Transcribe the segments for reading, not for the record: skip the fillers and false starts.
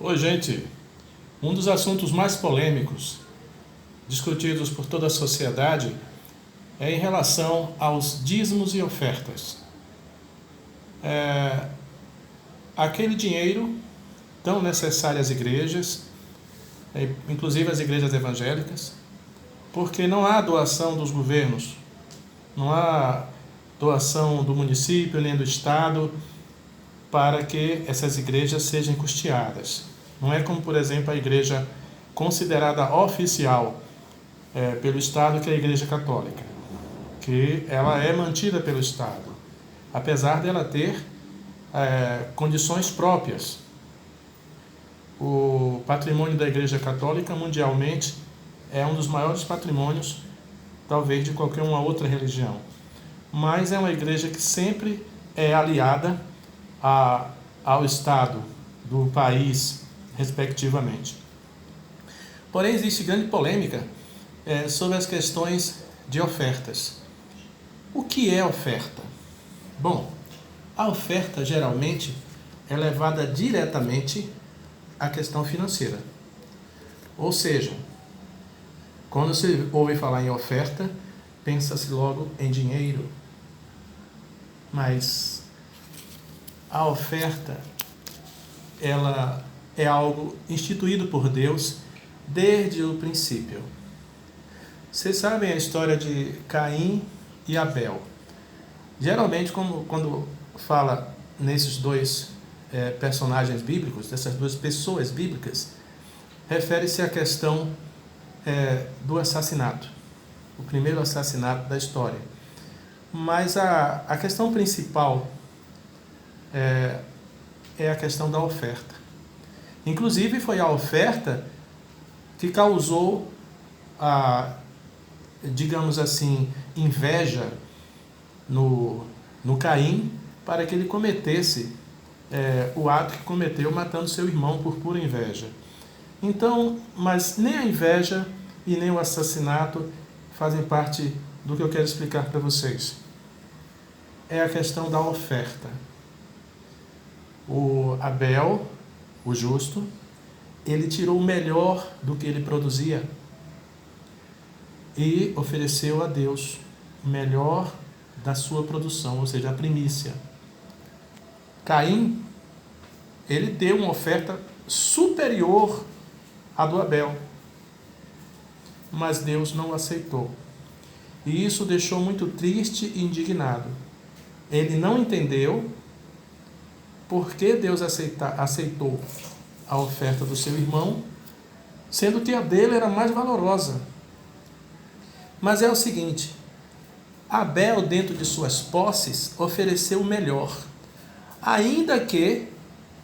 Oi, gente. Um dos assuntos mais polêmicos discutidos por toda a sociedade é em relação aos dízimos e ofertas. Aquele dinheiro tão necessário às igrejas, inclusive às igrejas evangélicas, porque não há doação dos governos, não há doação do município nem do estado para que essas igrejas sejam custeadas. Não é como, por exemplo, a igreja considerada oficial pelo Estado, que é a Igreja Católica, que ela é mantida pelo Estado, apesar dela ter condições próprias. O patrimônio da Igreja Católica mundialmente é um dos maiores patrimônios, talvez, de qualquer uma outra religião. Mas é uma igreja que sempre é aliada ao Estado do país, respectivamente. Porém, existe grande polêmica sobre as questões de ofertas. O que é oferta? Bom, a oferta geralmente é levada diretamente à questão financeira. Ou seja, quando se ouve falar em oferta, pensa-se logo em dinheiro. Mas a oferta, ela é algo instituído por Deus desde o princípio. Vocês sabem a história de Caim e Abel. Geralmente, quando fala nesses dois personagens bíblicos, dessas duas pessoas bíblicas, refere-se à questão do assassinato, o primeiro assassinato da história. Mas a questão principal é a questão da oferta. Inclusive, foi a oferta que causou digamos assim, inveja no Caim, para que ele cometesse o ato que cometeu, matando seu irmão por pura inveja. Então, mas nem a inveja e nem o assassinato fazem parte do que eu quero explicar para vocês. É a questão da oferta. O Abel, o justo, ele tirou o melhor do que ele produzia e ofereceu a Deus o melhor da sua produção, ou seja, a primícia. Caim, ele deu uma oferta superior à do Abel, mas Deus não aceitou. E isso deixou muito triste e indignado. Ele não entendeu por que Deus aceitou a oferta do seu irmão, sendo que a dele era mais valorosa. Mas é o seguinte, Abel, dentro de suas posses, ofereceu o melhor. Ainda que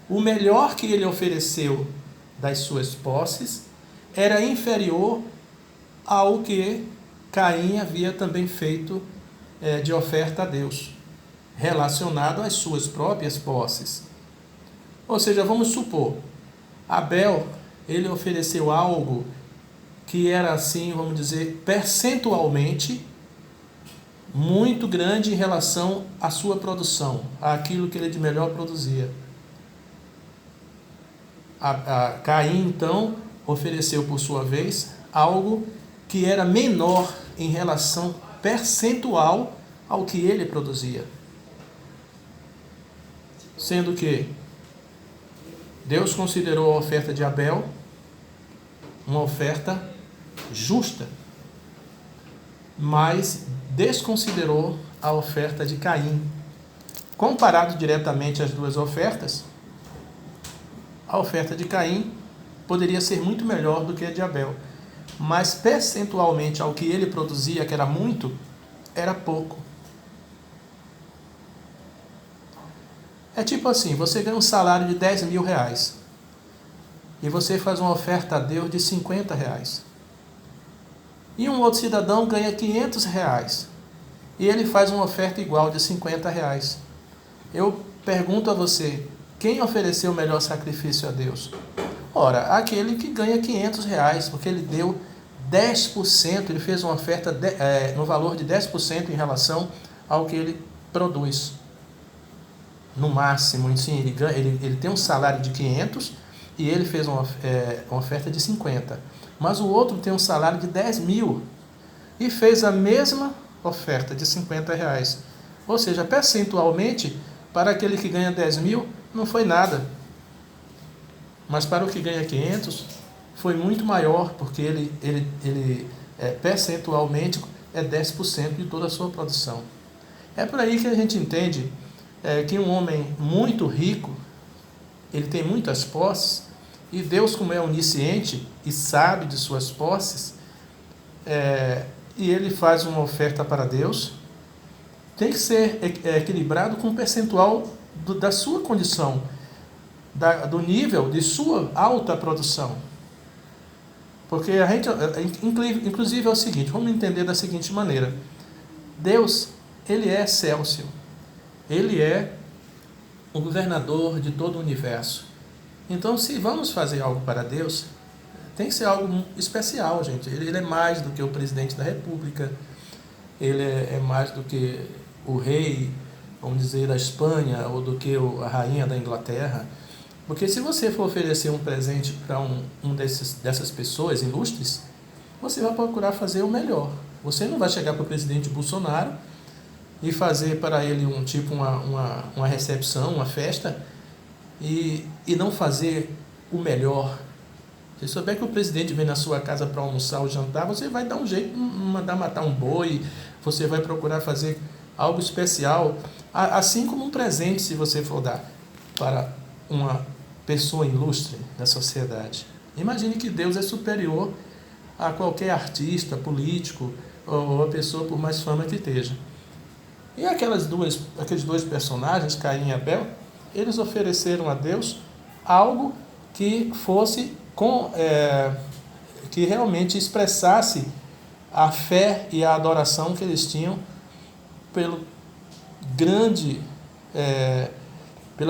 o melhor que ele ofereceu das suas posses era inferior ao que Caim havia também feito de oferta a Deus, relacionado às suas próprias posses. Ou seja, vamos supor, Abel, ele ofereceu algo que era assim, vamos dizer, percentualmente muito grande em relação à sua produção, àquilo que ele de melhor produzia. Caim, então, ofereceu, por sua vez, algo que era menor em relação percentual ao que ele produzia. Sendo que Deus considerou a oferta de Abel uma oferta justa, mas desconsiderou a oferta de Caim. Comparado diretamente as duas ofertas, a oferta de Caim poderia ser muito melhor do que a de Abel, mas percentualmente ao que ele produzia, que era muito, era pouco. É tipo assim, você ganha um salário de 10 mil reais e você faz uma oferta a Deus de 50 reais. E um outro cidadão ganha 500 reais e ele faz uma oferta igual de 50 reais. Eu pergunto a você, quem ofereceu o melhor sacrifício a Deus? Ora, aquele que ganha 500 reais, porque ele deu 10%, ele fez uma oferta no valor de 10% em relação ao que ele produz. No máximo, sim, ele tem um salário de 500 e ele fez uma oferta de 50. Mas o outro tem um salário de 10 mil e fez a mesma oferta de 50 reais. Ou seja, percentualmente, para aquele que ganha 10 mil, não foi nada. Mas para o que ganha 500, foi muito maior, porque ele percentualmente é 10% de toda a sua produção. É por aí que a gente entende que um homem muito rico, ele tem muitas posses, e Deus, como é onisciente e sabe de suas posses, e ele faz uma oferta para Deus, tem que ser equilibrado com o percentual da sua condição, do nível de sua alta produção. Porque a gente, inclusive é o seguinte, vamos entender da seguinte maneira: Deus, ele é excelso, ele é o governador de todo o universo. Então, se vamos fazer algo para Deus, tem que ser algo especial, gente. Ele é mais do que o presidente da República, ele é mais do que o rei, vamos dizer, da Espanha, ou do que a rainha da Inglaterra. Porque se você for oferecer um presente para dessas pessoas ilustres, você vai procurar fazer o melhor. Você não vai chegar para o presidente Bolsonaro e fazer para ele uma recepção, uma festa, e não fazer o melhor. Se souber que o presidente vem na sua casa para almoçar ou jantar, você vai dar um jeito, mandar matar um boi, você vai procurar fazer algo especial, assim como um presente, se você for dar para uma pessoa ilustre da sociedade. Imagine que Deus é superior a qualquer artista, político ou a pessoa por mais fama que esteja. E aqueles dois personagens, Caim e Abel, eles ofereceram a Deus algo que fosse que realmente expressasse a fé e a adoração que eles tinham pela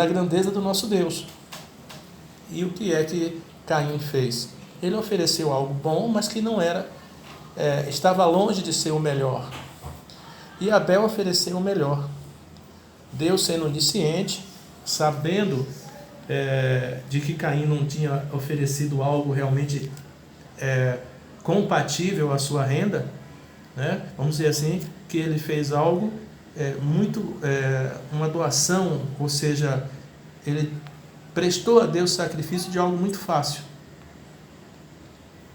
grandeza do nosso Deus. E o que é que Caim fez? Ele ofereceu algo bom, mas que não estava longe de ser o melhor. E Abel ofereceu o melhor. Deus, sendo onisciente, sabendo de que Caim não tinha oferecido algo realmente compatível à sua renda, né? Vamos dizer assim, que ele fez algo uma doação, ou seja, ele prestou a Deus sacrifício de algo muito fácil.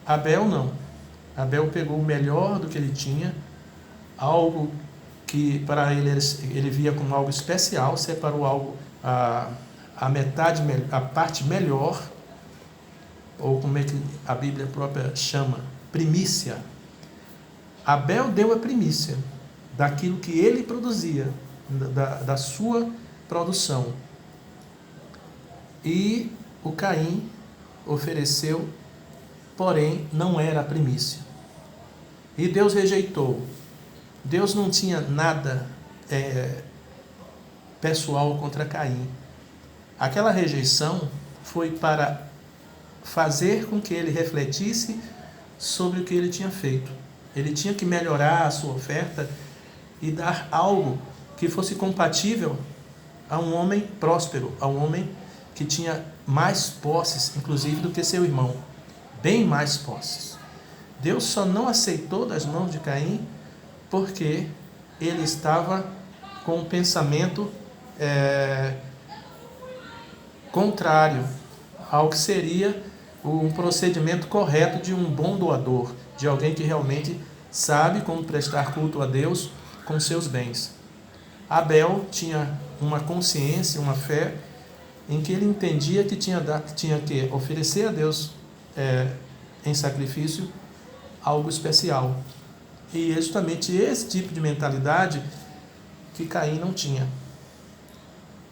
Abel não. Abel pegou o melhor do que ele tinha, algo que para ele via como algo especial, separou algo, a parte melhor, ou como é que a Bíblia própria chama, primícia. Abel deu a primícia daquilo que ele produzia, da sua produção. E o Caim ofereceu, porém não era a primícia. E Deus rejeitou. Deus não tinha nada pessoal contra Caim. Aquela rejeição foi para fazer com que ele refletisse sobre o que ele tinha feito. Ele tinha que melhorar a sua oferta e dar algo que fosse compatível a um homem próspero, a um homem que tinha mais posses, inclusive, do que seu irmão. Bem mais posses. Deus só não aceitou das mãos de Caim porque ele estava com um pensamento contrário ao que seria um procedimento correto de um bom doador, de alguém que realmente sabe como prestar culto a Deus com seus bens. Abel tinha uma consciência, uma fé, em que ele entendia que tinha que oferecer a Deus em sacrifício algo especial. E é justamente esse tipo de mentalidade que Caim não tinha.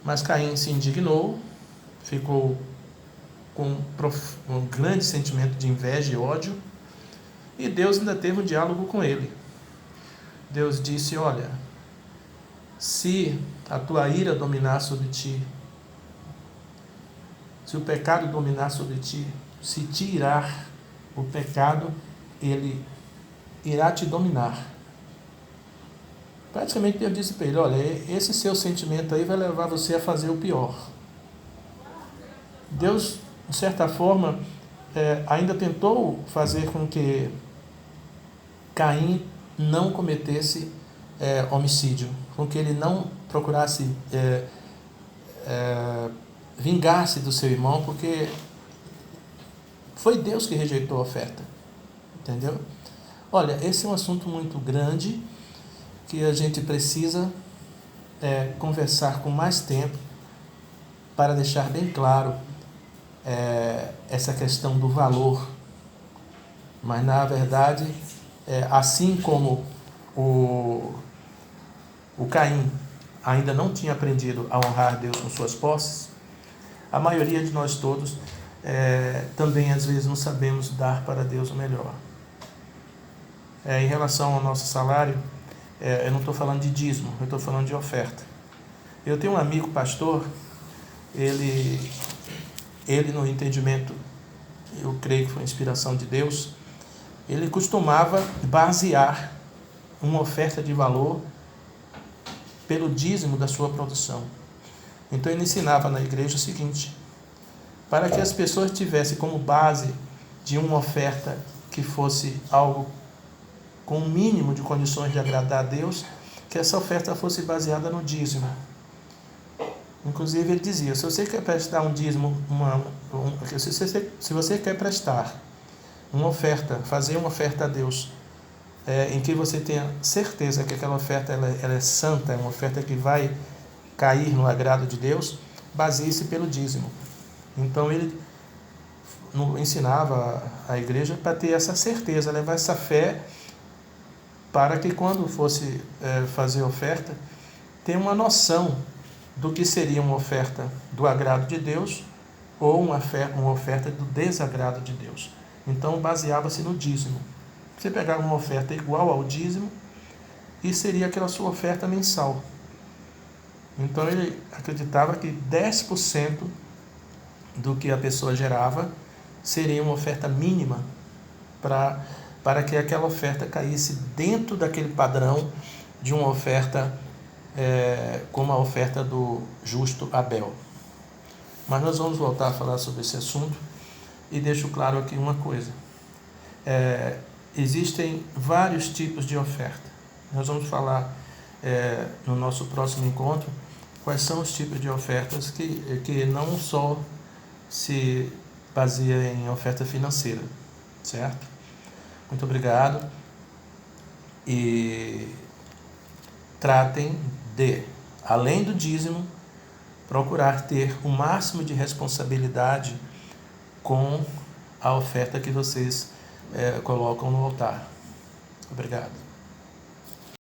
Mas Caim se indignou, ficou com um grande sentimento de inveja e ódio, e Deus ainda teve um diálogo com ele. Deus disse: olha, se a tua ira dominar sobre ti, se o pecado dominar sobre ti, se te irar o pecado, ele irá te dominar. Praticamente Deus disse para ele: olha, esse seu sentimento aí vai levar você a fazer o pior. Deus de certa forma, ainda tentou fazer com que Caim não cometesse homicídio, com que ele não procurasse vingar-se do seu irmão, porque foi Deus que rejeitou a oferta, entendeu? Olha, esse é um assunto muito grande que a gente precisa conversar com mais tempo para deixar bem claro essa questão do valor. Mas, na verdade, assim como o Caim ainda não tinha aprendido a honrar Deus com suas posses, a maioria de nós todos também, às vezes, não sabemos dar para Deus o melhor. Em relação ao nosso salário, eu não estou falando de dízimo, eu estou falando de oferta. Eu tenho um amigo pastor, ele no entendimento, eu creio que foi inspiração de Deus, ele costumava basear uma oferta de valor pelo dízimo da sua produção. Então ele ensinava na igreja o seguinte: para que as pessoas tivessem como base de uma oferta que fosse algo com o mínimo de condições de agradar a Deus, que essa oferta fosse baseada no dízimo. Inclusive ele dizia: se você quer prestar um dízimo, se você quer prestar uma oferta, fazer uma oferta a Deus, em que você tenha certeza que aquela oferta ela é santa, é uma oferta que vai cair no agrado de Deus, baseie-se pelo dízimo. Então ele ensinava a igreja para ter essa certeza, levar essa fé, para que quando fosse fazer oferta, tenha uma noção do que seria uma oferta do agrado de Deus ou uma oferta do desagrado de Deus. Então baseava-se no dízimo. Você pegava uma oferta igual ao dízimo e seria aquela sua oferta mensal. Então ele acreditava que 10% do que a pessoa gerava seria uma oferta mínima para que aquela oferta caísse dentro daquele padrão de uma oferta como a oferta do justo Abel. Mas nós vamos voltar a falar sobre esse assunto e deixo claro aqui uma coisa. Existem vários tipos de oferta. Nós vamos falar no nosso próximo encontro quais são os tipos de ofertas que não só se baseia em oferta financeira, certo? Muito obrigado e tratem de, além do dízimo, procurar ter o máximo de responsabilidade com a oferta que vocês colocam no altar. Obrigado.